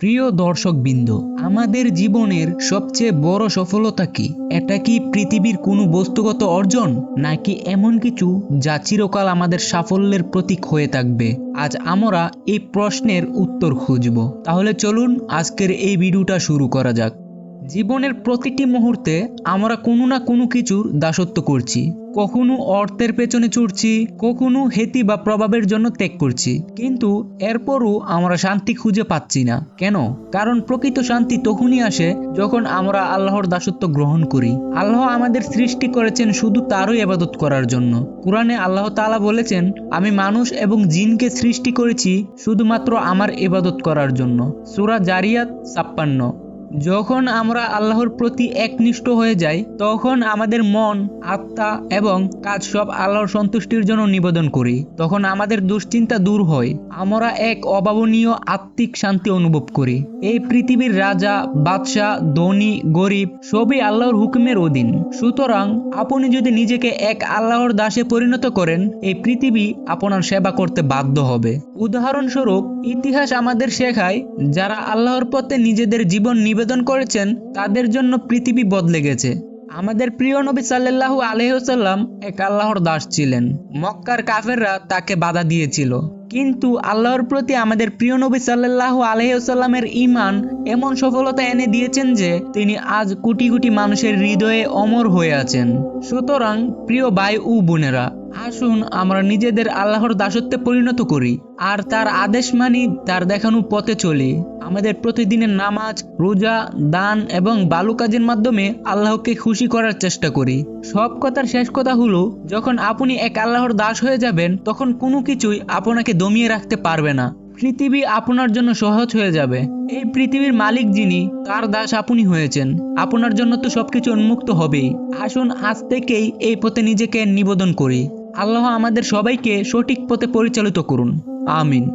প্রিয় দর্শকবৃন্দ, আমাদের জীবনের সবচেয়ে বড় সফলতা কি? এটা কি পৃথিবীর কোনো বস্তুগত অর্জন, নাকি এমন কিছু যা চিরকাল আমাদের সাফল্যের প্রতীক হয়ে থাকবে? আজ আমরা এই প্রশ্নের উত্তর খুঁজব। তাহলে চলুন আজকের এই ভিডিওটা শুরু করা যাক। জীবনের প্রতিটি মুহূর্তে আমরা কোনো না কোনো কিছুর দাসত্ব করছি। কখনো অর্থের পেছনে ছুটছি, কখনো খ্যাতি বা প্রভাবের জন্য ত্যাগ করছি, কিন্তু এরপরও আমরা শান্তি খুঁজে পাচ্ছি না। কেন? কারণ প্রকৃত শান্তি তখনই আসে যখন আমরা আল্লাহর দাসত্ব গ্রহণ করি। আল্লাহ আমাদের সৃষ্টি করেছেন শুধু তারই ইবাদত করার জন্য। কুরআনে আল্লাহ তাআলা বলেছেন, আমি মানুষ এবং জিনকে সৃষ্টি করেছি শুধুমাত্র আমার ইবাদত করার জন্য। সূরা জারিয়াত ৫৬। যখন আমরা আল্লাহর প্রতি একনিষ্ঠ হয়ে যাই, তখন আমাদের মন, আত্মা এবং কাজ সব আল্লাহর সন্তুষ্টির জন্য নিবেদন করি। তখন আমাদের দুশ্চিন্তা দূর হয়, আমরা এক অভাবনীয় আত্মিক শান্তি অনুভব করি। এই পৃথিবীর রাজা, বাদশাহ, ধনী, গরিব সবই আল্লাহর হুকুমের অধীন। সুতরাং আপনি যদি নিজেকে এক আল্লাহর দাসে পরিণত করেন, এই পৃথিবী আপনার সেবা করতে বাধ্য হবে। উদাহরণস্বরূপ, ইতিহাস আমাদের শেখায়, যারা আল্লাহর পথে নিজেদের জীবন নিবেদন করেছেন তাদের জন্য পৃথিবী বদলে গেছে। আমাদের প্রিয় নবী সাল্লাল্লাহু আলাইহি ওয়াসাল্লাম এক আল্লাহর দাস ছিলেন। মক্কার কাফেররা তাকে বাধা দিয়েছিল, কিন্তু আল্লাহর প্রতি আমাদের প্রিয় নবী সাল্লাল্লাহু আলাইহি ওয়াসাল্লামের ঈমান এমন সফলতা এনে দিয়েছেন যে তিনি আজ কোটি কোটি মানুষের হৃদয়ে অমর হয়ে আছেন। সুতরাং প্রিয় ভাই ও বোনেরা, আসুন আমরা নিজেদের আল্লাহর দাসত্বে পরিণত করি আর তার আদেশ মানি, তার দেখানো পথে চলি। আমাদের প্রতিদিনের নামাজ, রোজা, দান এবং ভালো কাজের মাধ্যমে আল্লাহকে খুশি করার চেষ্টা করি। সব কথার শেষ কথা হলো, যখন আপনি এক আল্লাহর দাস হয়ে যাবেন, তখন কোনো কিছুই আপনাকে দমিয়ে রাখতে পারবে না। পৃথিবী আপনার জন্য সহজ হয়ে যাবে। এই পৃথিবীর মালিক যিনি, তার দাস আপনি হয়েছেন। আপনার জন্য তো সবকিছু উন্মুক্ত হবেই। আসুন আজ থেকেই এই পথে নিজেকে নিবেদন করি। আল্লাহ আমাদের সবাইকে সঠিক পথে পরিচালিত করুন। আমিন।